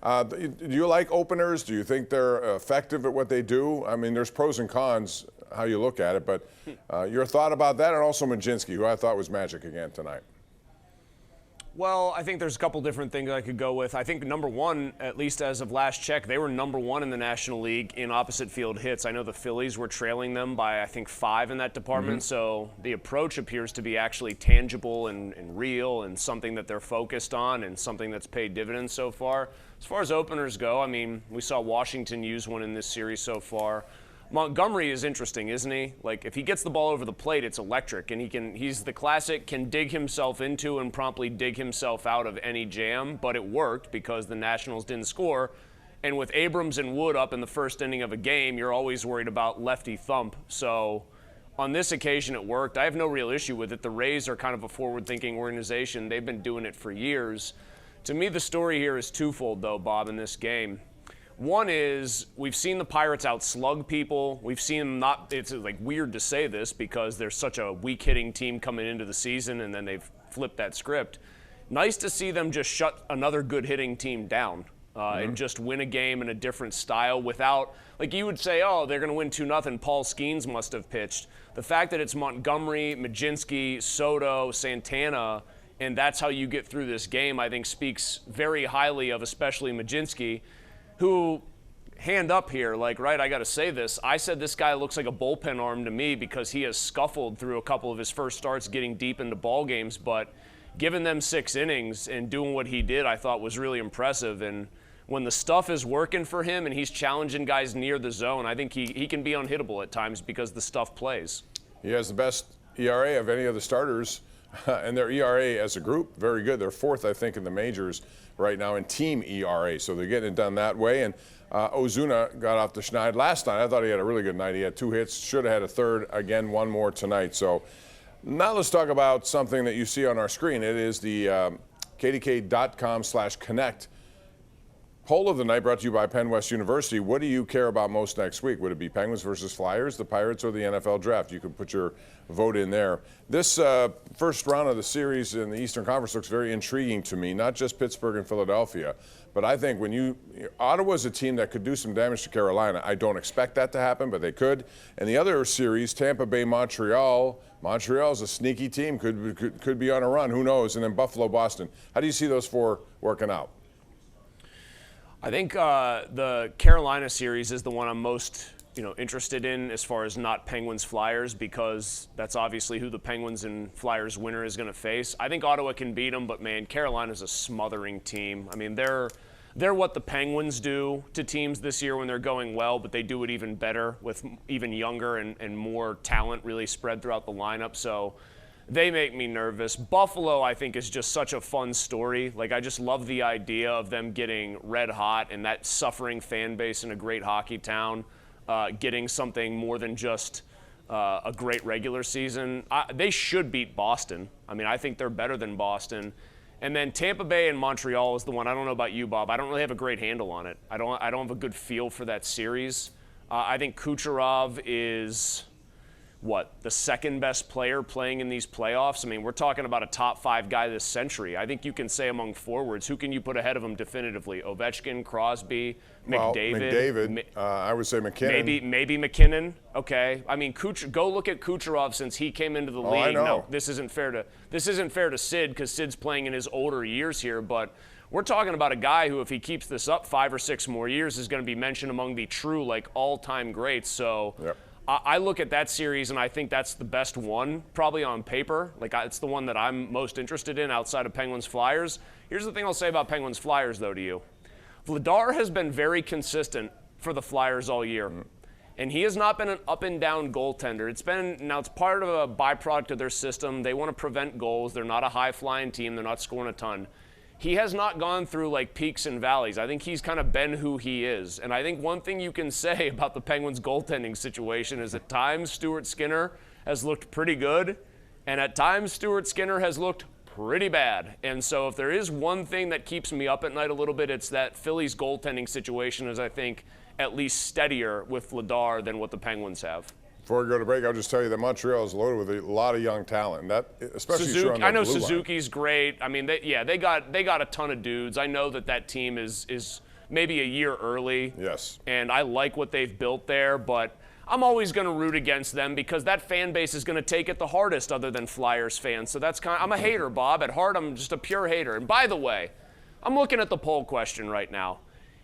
Do you like openers? Do you think they're effective at what they do? I mean, there's pros and cons how you look at it, but your thought about that, and also Majinski, who I thought was magic again tonight. Well, I think there's a couple different things I could go with. I think number one, at least as of last check, they were number one in the National League in opposite field hits. I know the Phillies were trailing them by, I think, 5 in that department. So the approach appears to be actually tangible and real and something that they're focused on and something that's paid dividends so far. As far as openers go, I mean, we saw Washington use one in this series so far. Montgomery is interesting, isn't he? Like, if he gets the ball over the plate, it's electric, and he's the classic, can dig himself into and promptly dig himself out of any jam, but it worked because the Nationals didn't score. And with Abrams and Wood up in the first inning of a game, you're always worried about lefty thump. So on this occasion, it worked. I have no real issue with it. The Rays are kind of a forward-thinking organization. They've been doing it for years. To me, the story here is twofold, though, Bob, in this game. One is we've seen the Pirates outslug people. We've seen them not – it's like weird to say this because they're such a weak-hitting team coming into the season and then they've flipped that script. Nice to see them just shut another good-hitting team down and just win a game in a different style without – like you would say, oh, they're going to win 2-0. Paul Skeens must have pitched. The fact that it's Montgomery, Majinski, Soto, Santana, and that's how you get through this game, I think speaks very highly of especially Majinski, who, hand up here, like, right, I got to say this. I said this guy looks like a bullpen arm to me because he has scuffled through a couple of his first starts getting deep into ball games, but giving them 6 innings and doing what he did I thought was really impressive. And when the stuff is working for him and he's challenging guys near the zone, I think he can be unhittable at times because the stuff plays. He has the best ERA of any of the starters, and their ERA as a group, very good. They're 4th, I think, in the majors right now in team ERA, so they're getting it done that way. And Ozuna got off the schneid last night. I thought he had a really good night. He had 2 hits, should have had a third, again, 1 more tonight. So now let's talk about something that you see on our screen. It is the KDKA.com/connect poll of the night, brought to you by Penn West University. What do you care about most next week? Would it be Penguins versus Flyers, the Pirates, or the NFL Draft? You can put your vote in there. This first round of the series in the Eastern Conference looks very intriguing to me, not just Pittsburgh and Philadelphia, but I think when Ottawa's a team that could do some damage to Carolina. I don't expect that to happen, but they could. And the other series, Tampa Bay, Montreal. Montreal's a sneaky team, could be on a run, who knows? And then Buffalo, Boston. How do you see those 4 working out? I think the Carolina series is the one I'm most, interested in as far as not Penguins-Flyers, because that's obviously who the Penguins and Flyers winner is going to face. I think Ottawa can beat them, but man, Carolina's a smothering team. I mean, they're what the Penguins do to teams this year when they're going well, but they do it even better with even younger and more talent really spread throughout the lineup. So they make me nervous. Buffalo, I think, is just such a fun story. Like, I just love the idea of them getting red hot and that suffering fan base in a great hockey town getting something more than just a great regular season. They should beat Boston. I mean, I think they're better than Boston. And then Tampa Bay and Montreal is the one. I don't know about you, Bob. I don't really have a great handle on it. I don't have a good feel for that series. I think Kucherov is the second best player playing in these playoffs? I mean, we're talking about a top 5 guy this century. I think you can say among forwards, who can you put ahead of him definitively? Ovechkin, Crosby, McDavid. I would say McKinnon. Maybe McKinnon. Okay. I mean, go look at Kucherov since he came into the league. I know. No, this isn't fair to Sid because Sid's playing in his older years here, but we're talking about a guy who, if he keeps this up 5 or 6 more years, is going to be mentioned among the true, all-time greats. So. Yep. I look at that series, and I think that's the best one, probably on paper. It's the one that I'm most interested in outside of Penguins-Flyers. Here's the thing I'll say about Penguins-Flyers, though, to you. Vladar has been very consistent for the Flyers all year, and he has not been an up-and-down goaltender. It's part of a byproduct of their system. They want to prevent goals. They're not a high-flying team. They're not scoring a ton. He has not gone through peaks and valleys. I think he's kind of been who he is. And I think one thing you can say about the Penguins goaltending situation is at times Stuart Skinner has looked pretty good, and at times Stuart Skinner has looked pretty bad. And so if there is one thing that keeps me up at night a little bit, it's that Phillies goaltending situation is, I think, at least steadier with Vladar than what the Penguins have. Before we go to break, I'll just tell you that Montreal is loaded with a lot of young talent. That, especially Suzuki, I know Suzuki's great. I mean, they got a ton of dudes. I know that team is maybe a year early. Yes. And I like what they've built there, but I'm always going to root against them because that fan base is going to take it the hardest other than Flyers fans. So I'm a hater, Bob. At heart, I'm just a pure hater. And by the way, I'm looking at the poll question right now.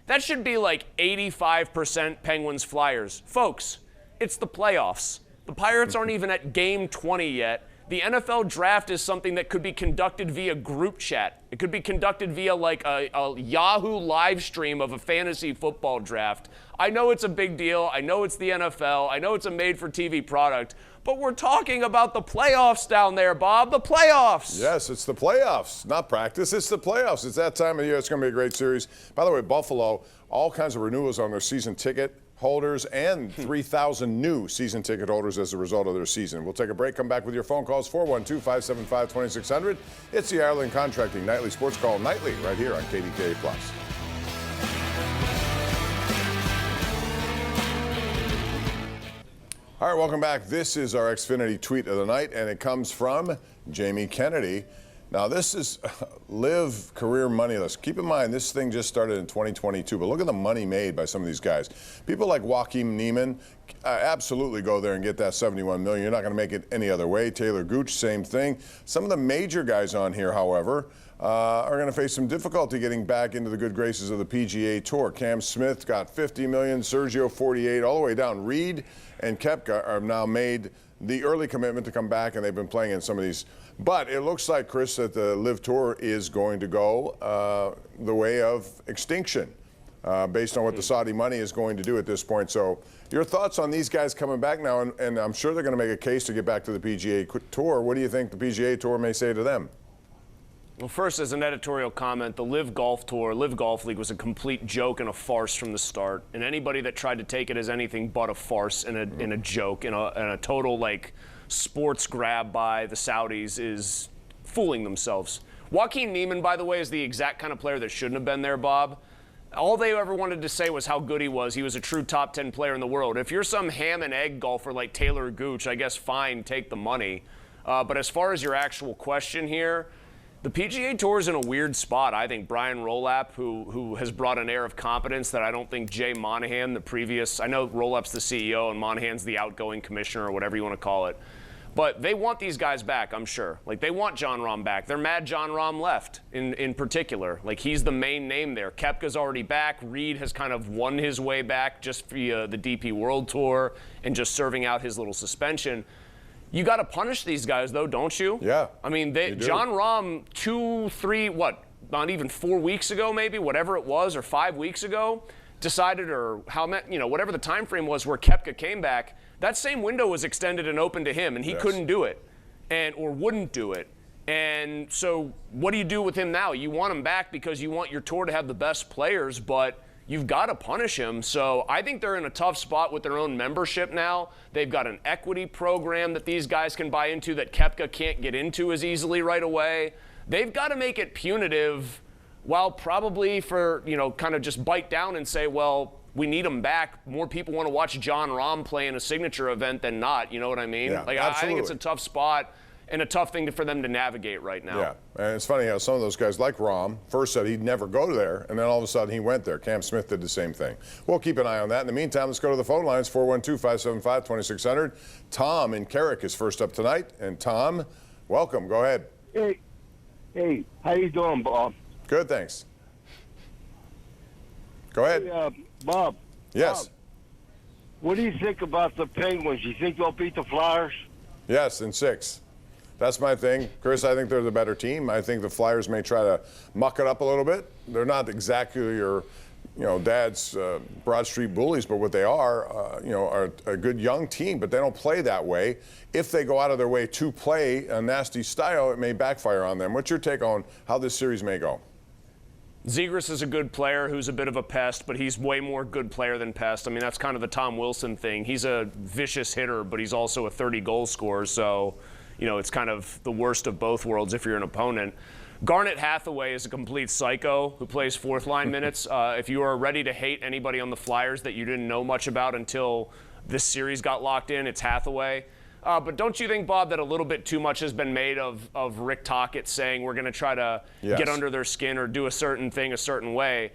That should be like 85% Penguins Flyers. Folks, it's the playoffs. The Pirates aren't even at game 20 yet. The NFL draft is something that could be conducted via group chat. It could be conducted via like a Yahoo live stream of a fantasy football draft. I know it's a big deal. I know it's the NFL. I know it's a made-for-TV product. But we're talking about the playoffs down there, Bob. The playoffs. Yes, it's the playoffs, not practice. It's the playoffs. It's that time of year. It's going to be a great series. By the way, Buffalo, all kinds of renewals on their season ticket holders and 3,000 new season ticket holders as a result of their season. We'll take a break, come back with your phone calls, 412-575-2600. It's the Ireland Contracting Nightly Sports Call Nightly right here on KDKA+. All right, welcome back. This is our Xfinity tweet of the night, and it comes from Jamie Kennedy. Now, this is LIV Career Money List. Keep in mind, this thing just started in 2022, but look at the money made by some of these guys. People like Joaquin Neiman absolutely go there and get that $71 million. You're not going to make it any other way. Taylor Gooch, same thing. Some of the major guys on here, however, are going to face some difficulty getting back into the good graces of the PGA Tour. Cam Smith got $50 million, Sergio 48, all the way down. Reed and Koepka have now made the early commitment to come back, and they've been playing in some of these. But it looks like, Chris, that the LIV Tour is going to go the way of extinction based on what the Saudi money is going to do at this point. So your thoughts on these guys coming back now, and I'm sure they're going to make a case to get back to the PGA Tour. What do you think the PGA Tour may say to them? Well, first, as an editorial comment, the LIV Golf Tour, LIV Golf League was a complete joke and a farce from the start. And anybody that tried to take it as anything but a farce and a joke and a total, like, sports grab by the Saudis is fooling themselves. Joaquin Neiman, by the way, is the exact kind of player that shouldn't have been there, Bob. All they ever wanted to say was how good he was. He was a true top 10 player in the world. If you're some ham and egg golfer like Taylor Gooch, I guess fine, take the money. But as far as your actual question here, the PGA Tour is in a weird spot. I think Brian Rolap, who has brought an air of competence that I don't think Jay Monahan, the previous, I know Rolap's the CEO and Monahan's the outgoing commissioner or whatever you want to call it. But they want these guys back, I'm sure. Like, they want Jon Rahm back. They're mad Jon Rahm left in particular. Like, he's the main name there. Koepka's already back. Reed has kind of won his way back just via the DP World Tour and just serving out his little suspension. You got to punish these guys, though, don't you? Yeah. I mean, Jon Rahm 2, 3, not even 4 weeks ago, maybe, whatever it was, or 5 weeks ago, decided, or whatever the time frame was where Koepka came back, that same window was extended and open to him, and he couldn't do it, or wouldn't do it. And so what do you do with him now? You want him back because you want your tour to have the best players, but you've got to punish him. So I think they're in a tough spot with their own membership now. They've got an equity program that these guys can buy into that Koepka can't get into as easily right away. They've got to make it punitive, while probably for, kind of just bite down and say, well, we need him back. More people want to watch Jon Rahm play in a signature event than not. You know what I mean? Yeah, I think it's a tough spot and a tough thing for them to navigate right now. Yeah, and it's funny how some of those guys like Rahm first said he'd never go there, and then all of a sudden he went there. Cam Smith did the same thing. We'll keep an eye on that. In the meantime, let's go to the phone lines, 412-575-2600. Tom in Carrick is first up tonight. And Tom, welcome. Go ahead. Hey, how you doing, Bob? Good, thanks. Go ahead. Hey, Bob. Yes. Bob, what do you think about the Penguins? You think they'll beat the Flyers? Yes, in 6. That's my thing. Chris, I think they're the better team. I think the Flyers may try to muck it up a little bit. They're not exactly your, dad's Broad Street bullies, but what they are a good young team, but they don't play that way. If they go out of their way to play a nasty style, it may backfire on them. What's your take on how this series may go? Zegras is a good player who's a bit of a pest, but he's way more good player than pest. I mean, that's kind of the Tom Wilson thing. He's a vicious hitter, but he's also a 30-goal scorer, so, it's kind of the worst of both worlds if you're an opponent. Garnet Hathaway is a complete psycho who plays fourth-line minutes. If you are ready to hate anybody on the Flyers that you didn't know much about until this series got locked in, it's Hathaway. But don't you think, Bob, that a little bit too much has been made of Rick Tocchet saying we're going to try to get under their skin or do a certain thing a certain way?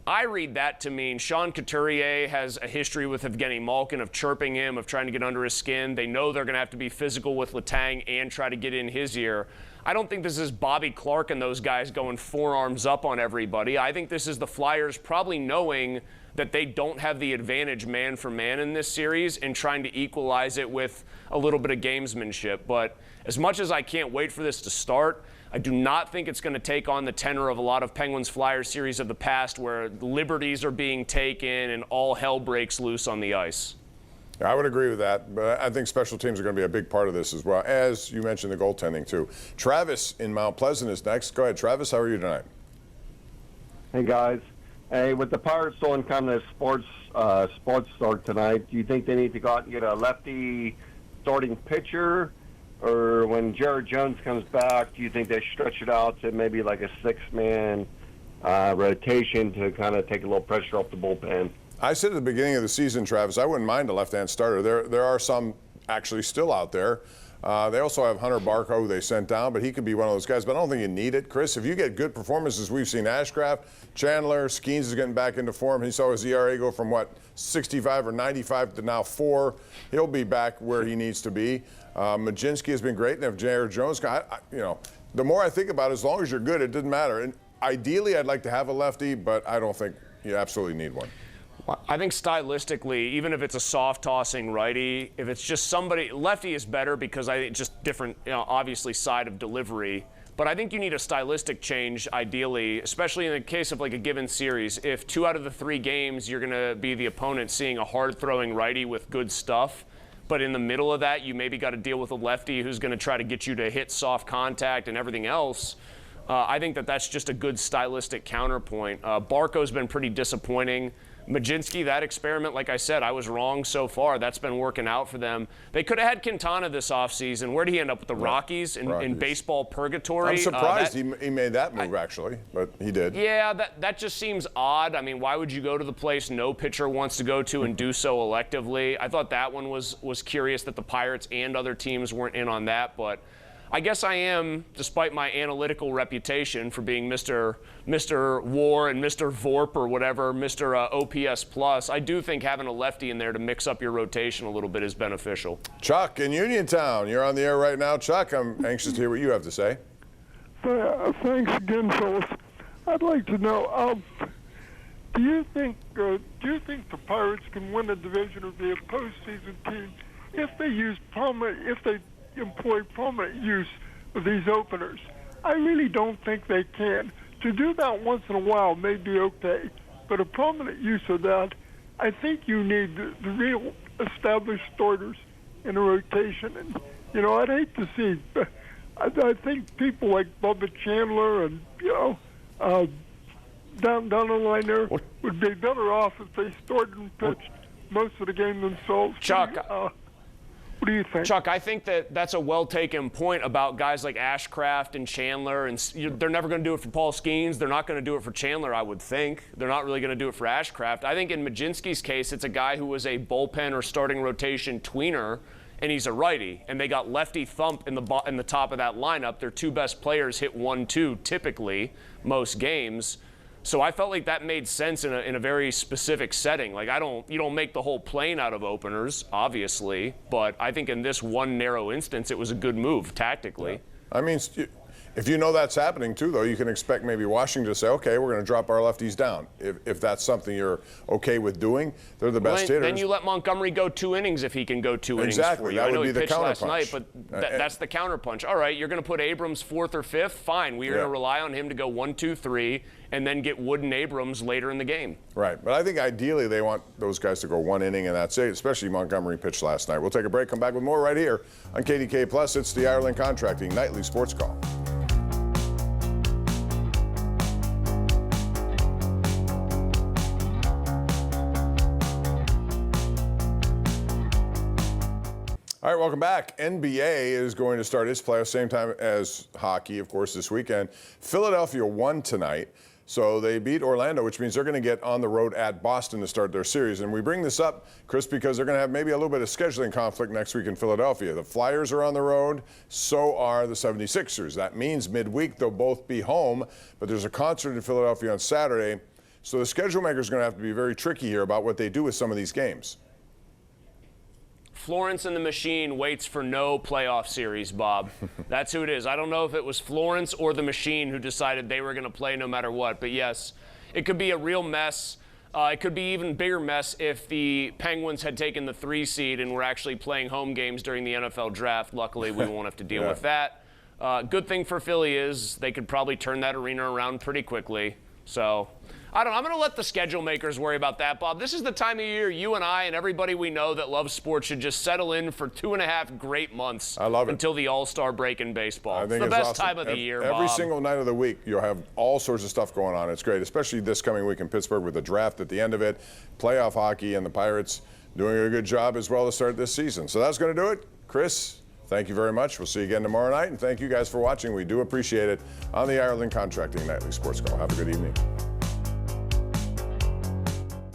I read that to mean Sean Couturier has a history with Evgeny Malkin of chirping him, of trying to get under his skin. They know they're going to have to be physical with Letang and try to get in his ear. I don't think this is Bobby Clark and those guys going forearms up on everybody. I think this is the Flyers probably knowing that they don't have the advantage man for man in this series and trying to equalize it with a little bit of gamesmanship. But as much as I can't wait for this to start, I do not think it's going to take on the tenor of a lot of Penguins-Flyers series of the past where liberties are being taken and all hell breaks loose on the ice. I would agree with that, but I think special teams are going to be a big part of this as well, as you mentioned the goaltending too. Travis in Mount Pleasant is next. Go ahead, Travis. How are you tonight? Hey, guys. Hey, with the Pirates on kind of sports start tonight, do you think they need to go out and get a lefty starting pitcher? Or when Jared Jones comes back, do you think they stretch it out to maybe like a six-man rotation to kind of take a little pressure off the bullpen? I said at the beginning of the season, Travis, I wouldn't mind a left-hand starter. There are some actually still out there. They also have Hunter Barco, who they sent down, but he could be one of those guys. But I don't think you need it. Chris, if you get good performances, we've seen Ashcraft, Chandler, Skeens is getting back into form. He saw his ERA go from, 65 or 95 to now 4. He'll be back where he needs to be. Majinski has been great. And if Jared Jones, the more I think about it, as long as you're good, it doesn't matter. And ideally, I'd like to have a lefty, but I don't think you absolutely need one. I think stylistically, even if it's a soft tossing righty, if it's just somebody, lefty is better because I think just different, obviously side of delivery. But I think you need a stylistic change ideally, especially in the case of like a given series. If 2 out of the 3 games you're going to be the opponent seeing a hard throwing righty with good stuff, but in the middle of that you maybe got to deal with a lefty who's going to try to get you to hit soft contact and everything else. I think that's just a good stylistic counterpoint. Barco's been pretty disappointing. Majinski, that experiment, like I said, I was wrong so far. That's been working out for them. They could have had Quintana this offseason. Where did he end up with the Rockies in baseball purgatory? I'm surprised he made that move, actually, but he did. Yeah, that just seems odd. I mean, why would you go to the place no pitcher wants to go to and do so electively? I thought that one was curious that the Pirates and other teams weren't in on that, but I guess I am, despite my analytical reputation for being Mr. War and Mr. Vorp or whatever, Mr. OPS Plus, I do think having a lefty in there to mix up your rotation a little bit is beneficial. Chuck in Uniontown, you're on the air right now. Chuck, I'm anxious to hear what you have to say. Thanks again, fellas. I'd like to know, do you think the Pirates can win a division or be a postseason team if they employ permanent use of these openers? I really don't think they can. To do that once in a while may be okay, but a permanent use of that, I think you need the real established starters in a rotation. And, I'd hate to see, I think people like Bubba Chandler and, down the line there would be better off if they started and pitched most of the game themselves. Chuck, what do you think? Chuck, I think that's a well-taken point about guys like Ashcraft and Chandler, and they're never going to do it for Paul Skeens. They're not going to do it for Chandler, I would think. They're not really going to do it for Ashcraft. I think in Majinski's case, it's a guy who was a bullpen or starting rotation tweener, and he's a righty. And they got lefty thump in the top of that lineup. Their 2 best players hit 1-2 typically most games. So I felt like that made sense in a very specific setting. Like you don't make the whole plane out of openers, obviously, but I think in this one narrow instance, it was a good move tactically. Yeah. I mean, if you know that's happening too, though, you can expect maybe Washington to say, okay, we're going to drop our lefties down. If that's something you're okay with doing, they're the best hitters. Then you let Montgomery go 2 innings if he can go 2 innings for you. That I know would be he the pitched last counterpunch. night, but that's the counterpunch. All right, you're going to put Abrams 4th or 5th? Fine. We're going to rely on him to go 1, 2, 3, and then get Wood and Abrams later in the game. Right, but I think ideally they want those guys to go 1 inning and that's it, especially Montgomery pitched last night. We'll take a break, come back with more right here on KDKA+. It's the Ireland Contracting Nightly Sports Call. All right, welcome back. NBA is going to start its playoffs same time as hockey, of course, this weekend. Philadelphia won tonight, so they beat Orlando, which means they're going to get on the road at Boston to start their series. And we bring this up, Chris, because they're going to have maybe a little bit of scheduling conflict next week in Philadelphia. The Flyers are on the road, so are the 76ers. That means midweek they'll both be home, but there's a concert in Philadelphia on Saturday. So the schedule makers are going to have to be very tricky here about what they do with some of these games. Florence and the Machine waits for no playoff series, Bob. That's who it is. I don't know if it was Florence or the Machine who decided they were going to play no matter what. But yes, it could be a real mess. It could be even bigger mess if the Penguins had taken the 3 seed and were actually playing home games during the NFL draft. Luckily, we won't have to deal with that. Good thing for Philly is they could probably turn that arena around pretty quickly. So, I don't know. I'm going to let the schedule makers worry about that, Bob. This is the time of year you and I and everybody we know that loves sports should just settle in for 2.5 great months. I love it. Until the All-Star break in baseball. I think it's the best awesome. time of the year, Every Bob. single night of the week, you'll have all sorts of stuff going on. It's great, especially this coming week in Pittsburgh with the draft at the end of it, playoff hockey, and the Pirates doing a good job as well to start this season. So that's going to do it. Chris, thank you very much. We'll see you again tomorrow night, and thank you guys for watching. We do appreciate it on the Ireland Contracting Nightly Sports Call. Have a good evening.